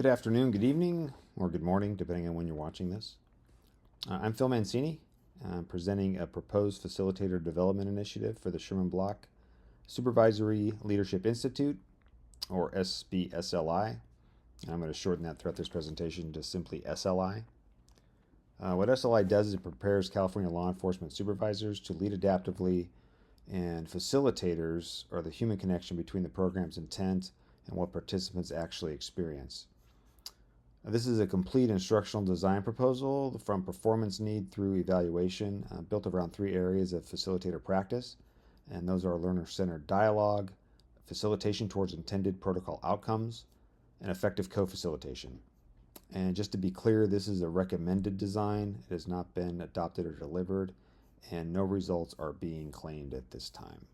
Good afternoon, good evening, or good morning, depending on when you're watching this. I'm Phil Mancini. I'm presenting a proposed facilitator development initiative for the Sherman Block Supervisory Leadership Institute, or SBSLI. And I'm going to shorten that throughout this presentation to simply SLI. What SLI does is it prepares California law enforcement supervisors to lead adaptively, and facilitators are the human connection between the program's intent and what participants actually experience. This is a complete instructional design proposal from performance need through evaluation, built around three areas of facilitator practice, and those are learner-centered dialogue, facilitation towards intended protocol outcomes, and effective co-facilitation. And just to be clear, this is a recommended design. It has not been adopted or delivered, and no results are being claimed at this time.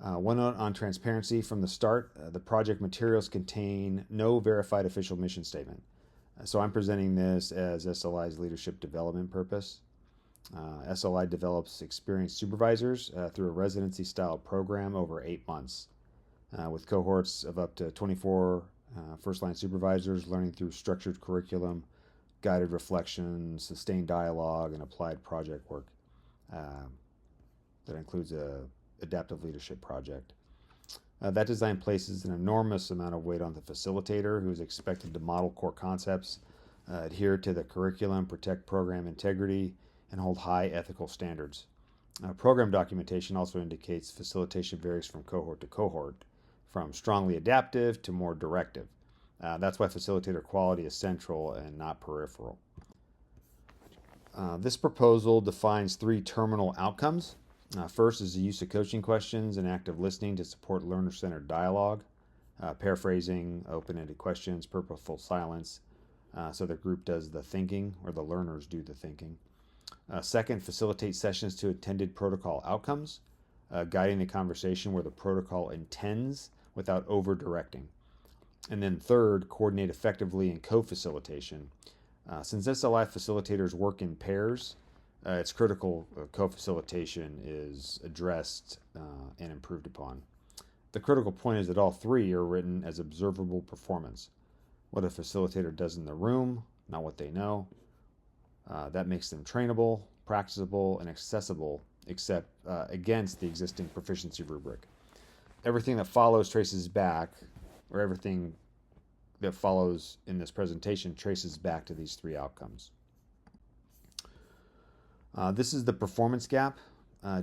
One note on transparency from the start, the project materials contain no verified official mission statement. So I'm presenting this as SLI's leadership development purpose. SLI develops experienced supervisors through a residency style program over 8 months, with cohorts of up to 24 first-line supervisors learning through structured curriculum, guided reflection, sustained dialogue, and applied project work. That includes a adaptive leadership project. That design places an enormous amount of weight on the facilitator, who is expected to model core concepts, adhere to the curriculum, protect program integrity, and hold high ethical standards. Program documentation also indicates facilitation varies from cohort to cohort, from strongly adaptive to more directive. That's why facilitator quality is central and not peripheral. This proposal defines 3 terminal outcomes. First is the use of coaching questions and active listening to support learner-centered dialogue, paraphrasing, open-ended questions, purposeful silence, so the group does the thinking, or the learners do the thinking. Second, facilitate sessions to intended protocol outcomes, guiding the conversation where the protocol intends without over-directing. And then third, coordinate effectively in co-facilitation. Since SLI facilitators work in pairs, it's critical co-facilitation is addressed and improved upon. The critical point is that all 3 are written as observable performance. What a facilitator does in the room, not what they know. That makes them trainable, practicable, and accessible, except against the existing proficiency rubric. Everything that follows traces back, or everything that follows in this presentation traces back to these 3 outcomes. This is the performance gap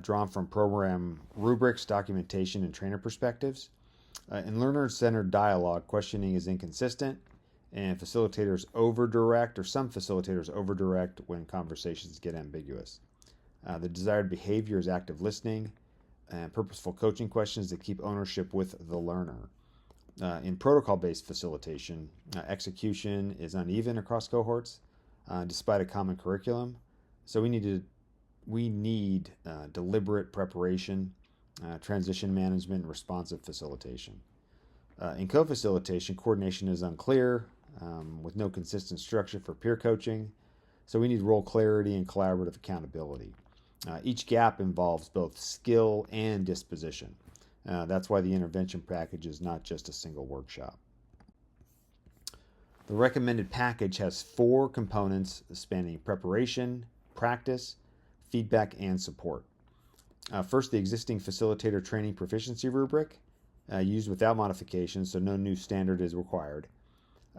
drawn from program rubrics, documentation, and trainer perspectives. In learner-centered dialogue, questioning is inconsistent, and facilitators over-direct, or some facilitators over-direct when conversations get ambiguous. The desired behavior is active listening and purposeful coaching questions that keep ownership with the learner. In protocol-based facilitation, execution is uneven across cohorts despite a common curriculum. So we need deliberate preparation, transition management, and responsive facilitation. In co-facilitation, coordination is unclear, with no consistent structure for peer coaching. So we need role clarity and collaborative accountability. Each gap involves both skill and disposition. That's why the intervention package is not just a single workshop. The recommended package has 4 components spanning preparation, practice, feedback, and support. First, the existing facilitator training proficiency rubric, used without modification, so no new standard is required.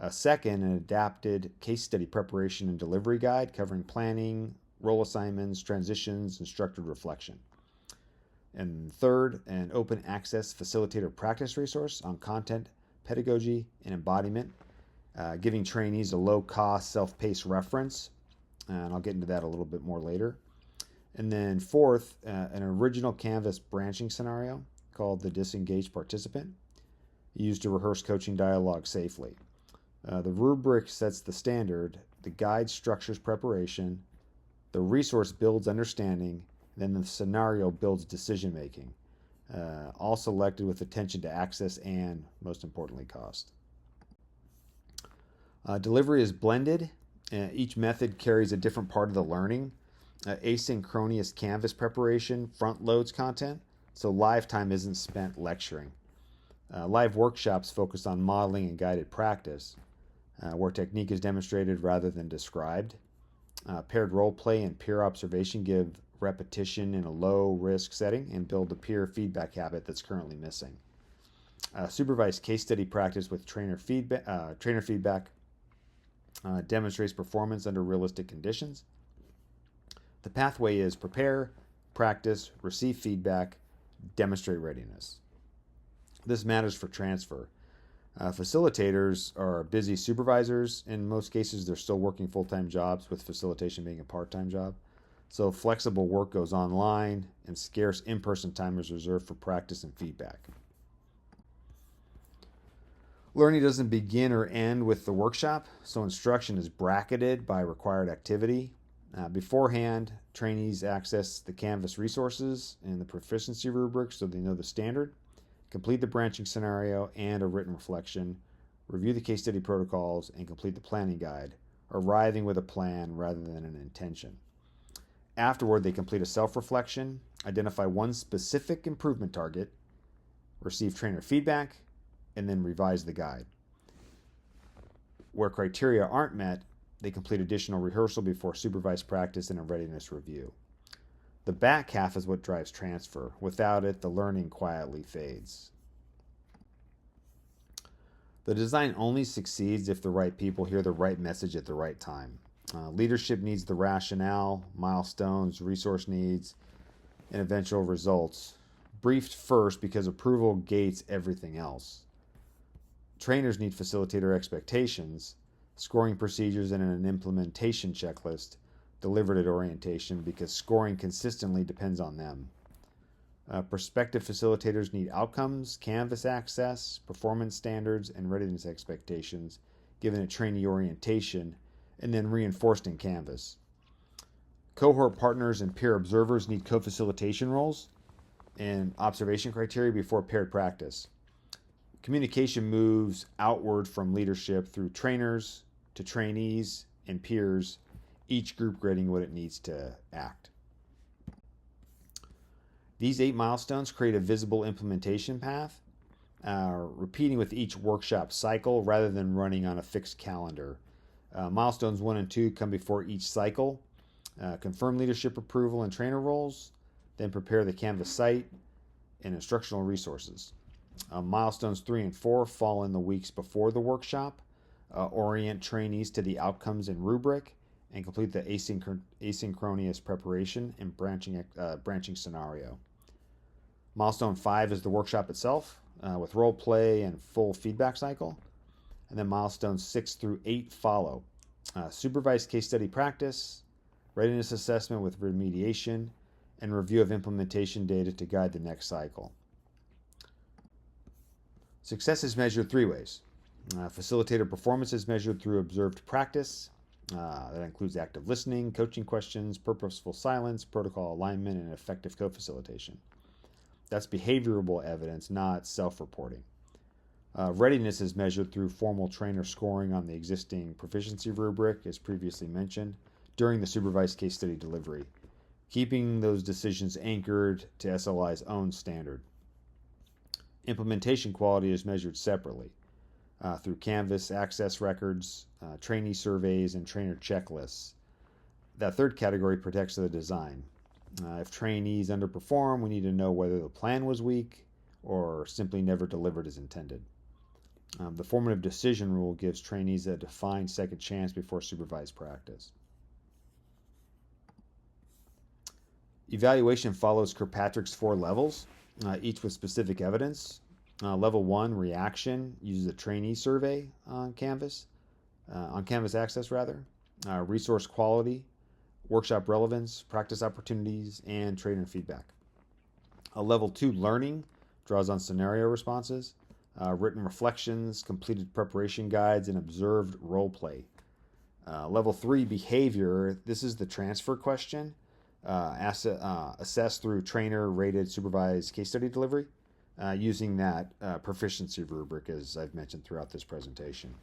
Second, an adapted case study preparation and delivery guide covering planning, role assignments, transitions, and structured reflection. And third, an open access facilitator practice resource on content, pedagogy, and embodiment, giving trainees a low-cost, self-paced reference. And I'll get into that a little bit more later. And then fourth, an original Canvas branching scenario called the disengaged participant, used to rehearse coaching dialogue safely. The rubric sets the standard, the guide structures preparation, the resource builds understanding, and then the scenario builds decision making, all selected with attention to access and, most importantly, cost. Delivery is blended. Each method carries a different part of the learning. Asynchronous Canvas preparation front loads content, so live time isn't spent lecturing. Live workshops focus on modeling and guided practice, where technique is demonstrated rather than described. Paired role play and peer observation give repetition in a low-risk setting and build the peer feedback habit that's currently missing. Supervised case study practice with trainer feedback demonstrates performance under realistic conditions. The pathway is prepare, practice, receive feedback, demonstrate readiness. This matters for transfer. Facilitators are busy supervisors. In most cases, they're still working full-time jobs, with facilitation being a part-time job. So flexible work goes online, and scarce in-person time is reserved for practice and feedback. Learning doesn't begin or end with the workshop, so instruction is bracketed by required activity. Beforehand, trainees access the Canvas resources and the proficiency rubric so they know the standard, complete the branching scenario and a written reflection, review the case study protocols, and complete the planning guide, arriving with a plan rather than an intention. Afterward, they complete a self-reflection, identify one specific improvement target, receive trainer feedback, and then revise the guide. Where criteria aren't met, they complete additional rehearsal before supervised practice and a readiness review. The back half is what drives transfer. Without it, the learning quietly fades. The design only succeeds if the right people hear the right message at the right time. Leadership needs the rationale, milestones, resource needs, and eventual results, briefed first because approval gates everything else. Trainers need facilitator expectations, scoring procedures, and an implementation checklist delivered at orientation because scoring consistently depends on them. Prospective facilitators need outcomes, Canvas access, performance standards, and readiness expectations given at trainee orientation and then reinforced in Canvas. Cohort partners and peer observers need co-facilitation roles and observation criteria before paired practice. Communication moves outward from leadership through trainers to trainees and peers, each group grading what it needs to act. These 8 milestones create a visible implementation path, repeating with each workshop cycle rather than running on a fixed calendar. Milestones 1 and 2 come before each cycle. Confirm leadership approval and trainer roles, then prepare the Canvas site and instructional resources. Milestones 3 and 4 fall in the weeks before the workshop. Orient trainees to the outcomes and rubric, and complete the asynchronous preparation and branching scenario. Milestone 5 is the workshop itself, with role play and full feedback cycle. And then milestones 6 through 8 follow. Supervised case study practice, readiness assessment with remediation, and review of implementation data to guide the next cycle. Success is measured 3 ways. Facilitator performance is measured through observed practice. That includes active listening, coaching questions, purposeful silence, protocol alignment, and effective co-facilitation. That's behavioral evidence, not self-reporting. Readiness is measured through formal trainer scoring on the existing proficiency rubric, as previously mentioned, during the supervised case study delivery, keeping those decisions anchored to SLI's own standard. Implementation quality is measured separately through Canvas access records, trainee surveys, and trainer checklists. That third category protects the design. If trainees underperform, we need to know whether the plan was weak or simply never delivered as intended. The formative decision rule gives trainees a defined second chance before supervised practice. Evaluation follows Kirkpatrick's 4 levels, each with specific evidence. Level 1, reaction, uses a trainee survey on Canvas access rather. Resource quality, workshop relevance, practice opportunities, and trainer feedback. Level 2, learning, draws on scenario responses, written reflections, completed preparation guides, and observed role play. Level 3, behavior, this is the transfer question, assessed through trainer-rated supervised case study delivery, using that proficiency rubric, as I've mentioned throughout this presentation.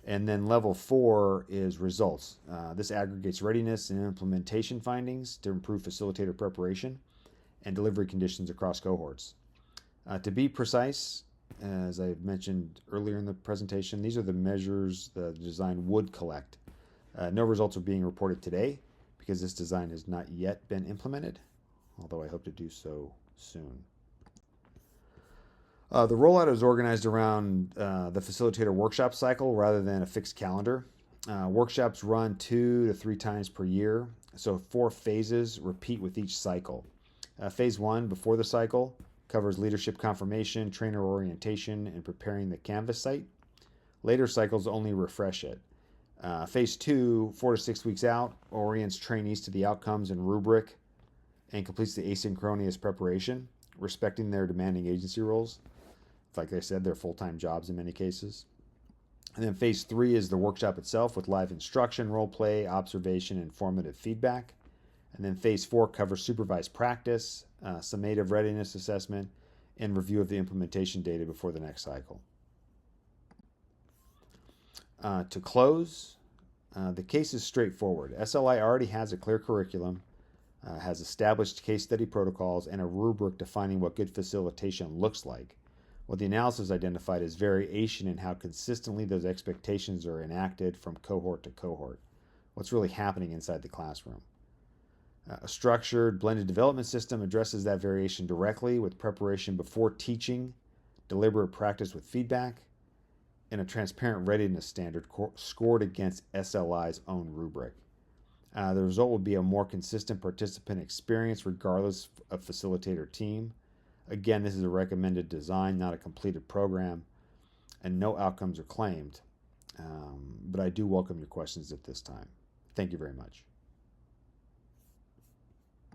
And then level 4 is results. This aggregates readiness and implementation findings to improve facilitator preparation and delivery conditions across cohorts. To be precise, As I mentioned earlier in the presentation, these are the measures the design would collect. No results are being reported today because this design has not yet been implemented, although I hope to do so soon. The rollout is organized around the facilitator workshop cycle rather than a fixed calendar. Workshops run 2 to 3 times per year, so 4 phases repeat with each cycle. Phase 1, before the cycle, covers leadership confirmation, trainer orientation, and preparing the Canvas site. Later cycles only refresh it. Phase 2, 4 to 6 weeks out, orients trainees to the outcomes and rubric and completes the asynchronous preparation, respecting their demanding agency roles. Like I said, they're full-time jobs in many cases. And then phase 3 is the workshop itself with live instruction, role play, observation, and formative feedback. And then phase 4 covers supervised practice, summative readiness assessment, and review of the implementation data before the next cycle. To close, the case is straightforward. SLI already has a clear curriculum, has established case study protocols, and a rubric defining what good facilitation looks like. What the analysis identified is variation in how consistently those expectations are enacted from cohort to cohort. What's really happening inside the classroom. A structured blended development system addresses that variation directly with preparation before teaching, deliberate practice with feedback, and a transparent readiness standard scored against SLI's own rubric. The result will be a more consistent participant experience regardless of facilitator team. Again, this is a recommended design, not a completed program, and no outcomes are claimed. But I do welcome your questions at this time. Thank you very much.